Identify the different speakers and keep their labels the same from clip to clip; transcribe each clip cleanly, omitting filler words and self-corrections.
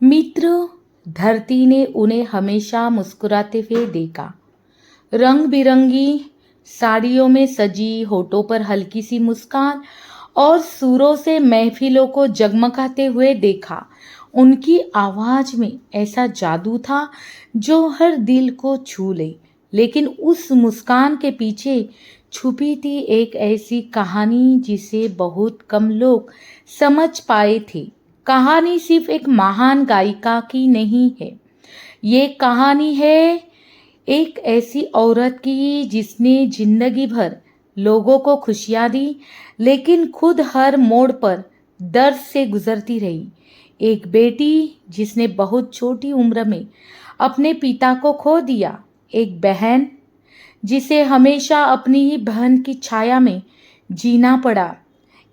Speaker 1: मित्र, धरती ने उन्हें हमेशा मुस्कुराते हुए देखा। रंग बिरंगी साड़ियों में सजी, होठों पर हल्की सी मुस्कान और सुरों से महफिलों को जगमगाते हुए देखा। उनकी आवाज में ऐसा जादू था जो हर दिल को छू ले। लेकिन उस मुस्कान के पीछे छुपी थी एक ऐसी कहानी जिसे बहुत कम लोग समझ पाए थे। कहानी सिर्फ एक महान गायिका की नहीं है, ये कहानी है एक ऐसी औरत की जिसने जिंदगी भर लोगों को खुशियां दी, लेकिन खुद हर मोड़ पर दर्द से गुजरती रही। एक बेटी जिसने बहुत छोटी उम्र में अपने पिता को खो दिया। एक बहन जिसे हमेशा अपनी ही बहन की छाया में जीना पड़ा।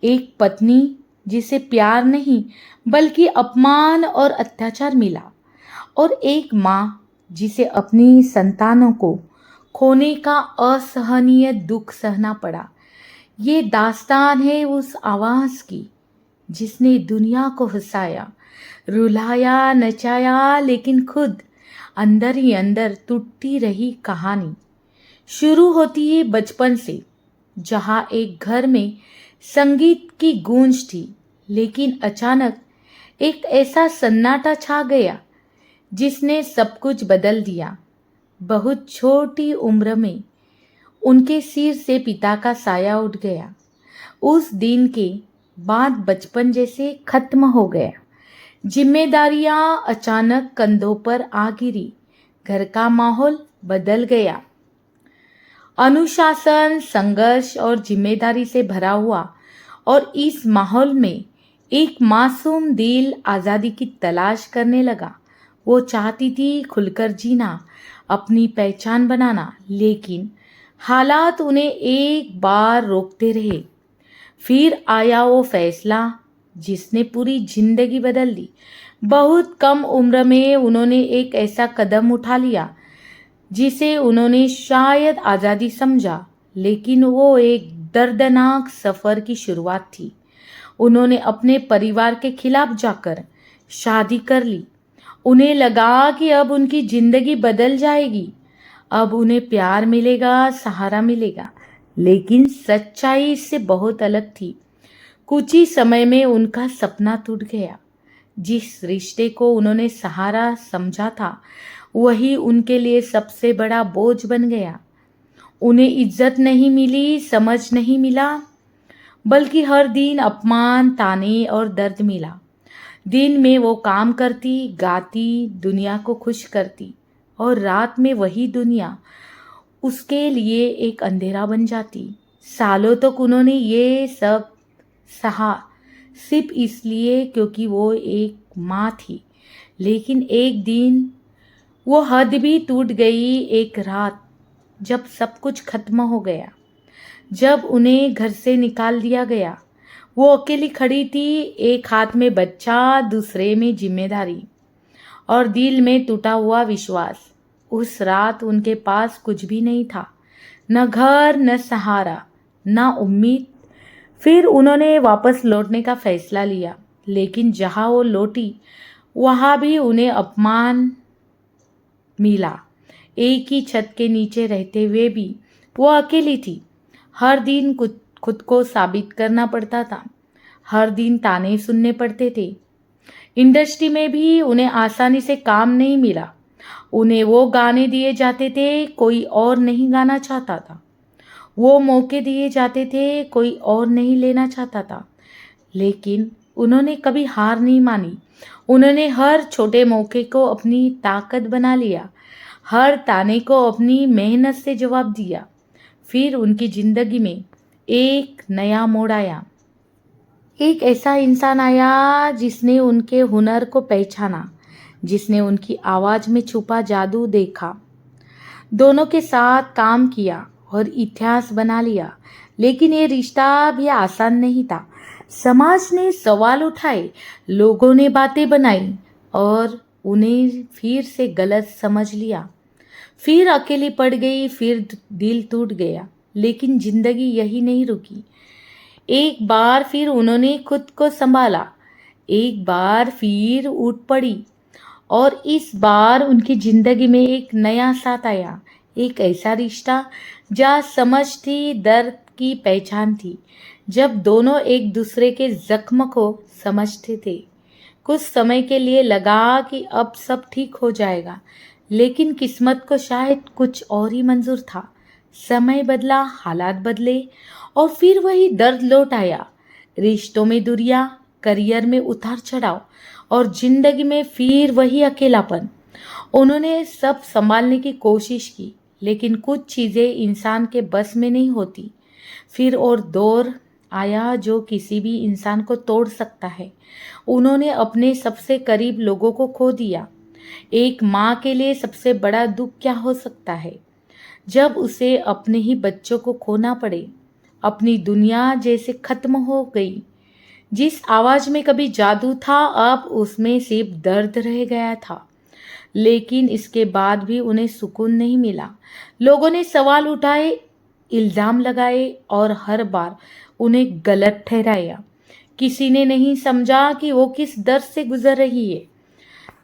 Speaker 1: एक पत्नी जिसे प्यार नहीं बल्कि अपमान और अत्याचार मिला। और एक माँ जिसे अपनी संतानों को खोने का असहनीय दुख सहना पड़ा। ये दास्तान है उस आवाज़ की जिसने दुनिया को हंसाया, रुलाया, नचाया, लेकिन खुद अंदर ही अंदर टूटती रही। कहानी शुरू होती है बचपन से, जहाँ एक घर में संगीत की गूंज थी, लेकिन अचानक एक ऐसा सन्नाटा छा गया जिसने सब कुछ बदल दिया। बहुत छोटी उम्र में उनके सिर से पिता का साया उठ गया। उस दिन के बाद बचपन जैसे खत्म हो गया। जिम्मेदारियां अचानक कंधों पर आ गिरी। घर का माहौल बदल गया। अनुशासन, संघर्ष और जिम्मेदारी से भरा हुआ। और इस माहौल में एक मासूम दिल आज़ादी की तलाश करने लगा। वो चाहती थी खुलकर जीना, अपनी पहचान बनाना, लेकिन हालात उन्हें एक बार रोकते रहे। फिर आया वो फैसला जिसने पूरी जिंदगी बदल दी। बहुत कम उम्र में उन्होंने एक ऐसा कदम उठा लिया जिसे उन्होंने शायद आज़ादी समझा, लेकिन वो एक दर्दनाक सफ़र की शुरुआत थी। उन्होंने अपने परिवार के खिलाफ जाकर शादी कर ली। उन्हें लगा कि अब उनकी जिंदगी बदल जाएगी, अब उन्हें प्यार मिलेगा, सहारा मिलेगा। लेकिन सच्चाई इससे बहुत अलग थी। कुछ ही समय में उनका सपना टूट गया। जिस रिश्ते को उन्होंने सहारा समझा था, वही उनके लिए सबसे बड़ा बोझ बन गया। उन्हें इज्जत नहीं मिली, समझ नहीं मिला, बल्कि हर दिन अपमान, ताने और दर्द मिला। दिन में वो काम करती, गाती, दुनिया को खुश करती, और रात में वही दुनिया उसके लिए एक अंधेरा बन जाती। सालों तक उन्होंने ये सब सहा, सिर्फ इसलिए क्योंकि वो एक माँ थी। लेकिन एक दिन वो हद भी टूट गई। एक रात जब सब कुछ खत्म हो गया, जब उन्हें घर से निकाल दिया गया, वो अकेली खड़ी थी। एक हाथ में बच्चा, दूसरे में जिम्मेदारी और दिल में टूटा हुआ विश्वास। उस रात उनके पास कुछ भी नहीं था, न घर, न सहारा, न उम्मीद। फिर उन्होंने वापस लौटने का फैसला लिया, लेकिन जहाँ वो लौटी वहाँ भी उन्हें अपमान मिला। एक ही छत के नीचे रहते हुए भी वो अकेली थी। हर दिन खुद को साबित करना पड़ता था, हर दिन ताने सुनने पड़ते थे। इंडस्ट्री में भी उन्हें आसानी से काम नहीं मिला। उन्हें वो गाने दिए जाते थे, कोई और नहीं गाना चाहता था। वो मौके दिए जाते थे, कोई और नहीं लेना चाहता था। लेकिन उन्होंने कभी हार नहीं मानी। उन्होंने हर छोटे मौके को अपनी ताकत बना लिया, हर ताने को अपनी मेहनत से जवाब दिया। फिर उनकी जिंदगी में एक नया मोड़ आया। एक ऐसा इंसान आया जिसने उनके हुनर को पहचाना, जिसने उनकी आवाज़ में छुपा जादू देखा। दोनों के साथ काम किया और इतिहास बना लिया। लेकिन ये रिश्ता भी आसान नहीं था। समाज ने सवाल उठाए, लोगों ने बातें बनाई और उन्हें फिर से गलत समझ लिया। फिर अकेली पड़ गई, फिर दिल टूट गया। लेकिन जिंदगी यही नहीं रुकी। एक बार फिर उन्होंने खुद को संभाला, एक बार फिर उठ पड़ी और इस बार उनकी जिंदगी में एक नया साथ आया, एक ऐसा रिश्ता जहाँ समझ थी, दर्द की पहचान थी, जब दोनों एक दूसरे के जख्म को समझते थे। कुछ समय के लिए लगा कि अब सब ठीक हो जाएगा, लेकिन किस्मत को शायद कुछ और ही मंजूर था। समय बदला, हालात बदले, और फिर वही दर्द लौट आया। रिश्तों में दूरियां, करियर में उतार चढ़ाव, और जिंदगी में फिर वही अकेलापन। उन्होंने सब संभालने की कोशिश की, लेकिन कुछ चीज़ें इंसान के बस में नहीं होती। फिर और दौर आया जो किसी भी इंसान को तोड़ सकता है। उन्होंने अपने सबसे करीब लोगों को खो दिया। एक माँ के लिए सबसे बड़ा दुख क्या हो सकता है, जब उसे अपने ही बच्चों को खोना पड़े। अपनी दुनिया जैसे खत्म हो गई। जिस आवाज में कभी जादू था, अब उसमें सिर्फ दर्द रह गया था। लेकिन इसके बाद भी उन्हें सुकून नहीं मिला। लोगों ने सवाल उठाए, इल्जाम लगाए, और हर बार उन्हें गलत ठहराया। किसी ने नहीं समझा कि वो किस दर्द से गुजर रही है।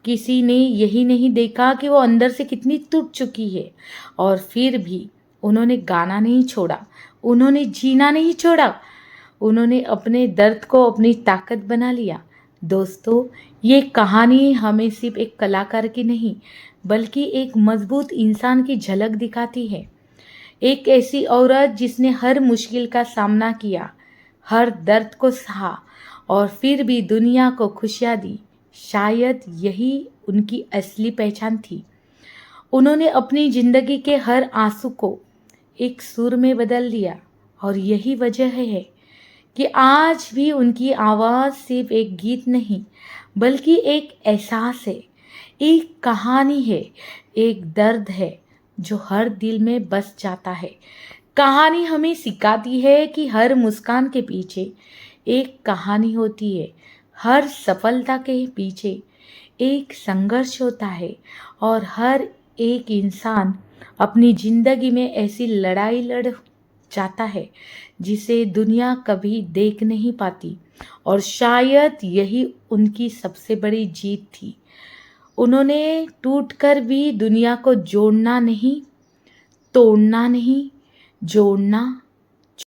Speaker 1: किसी ने यही नहीं देखा कि वो अंदर से कितनी टूट चुकी है। और फिर भी उन्होंने गाना नहीं छोड़ा, उन्होंने जीना नहीं छोड़ा। उन्होंने अपने दर्द को अपनी ताकत बना लिया। दोस्तों, ये कहानी हमें सिर्फ एक कलाकार की नहीं, बल्कि एक मजबूत इंसान की झलक दिखाती है। एक ऐसी औरत जिसने हर मुश्किल का सामना किया, हर दर्द को सहा, और फिर भी दुनिया को खुशियाँ दी। शायद यही उनकी असली पहचान थी। उन्होंने अपनी जिंदगी के हर आंसू को एक सुर में बदल दिया, और यही वजह है कि आज भी उनकी आवाज़ सिर्फ एक गीत नहीं, बल्कि एक एहसास है, एक कहानी है, एक दर्द है जो हर दिल में बस जाता है। कहानी हमें सिखाती है कि हर मुस्कान के पीछे एक कहानी होती है, हर सफलता के पीछे एक संघर्ष होता है, और हर एक इंसान अपनी जिंदगी में ऐसी लड़ाई लड़ जाता है जिसे दुनिया कभी देख नहीं पाती। और शायद यही उनकी सबसे बड़ी जीत थी। उन्होंने टूटकर भी दुनिया को जोड़ना नहीं, तोड़ना नहीं, जोड़ना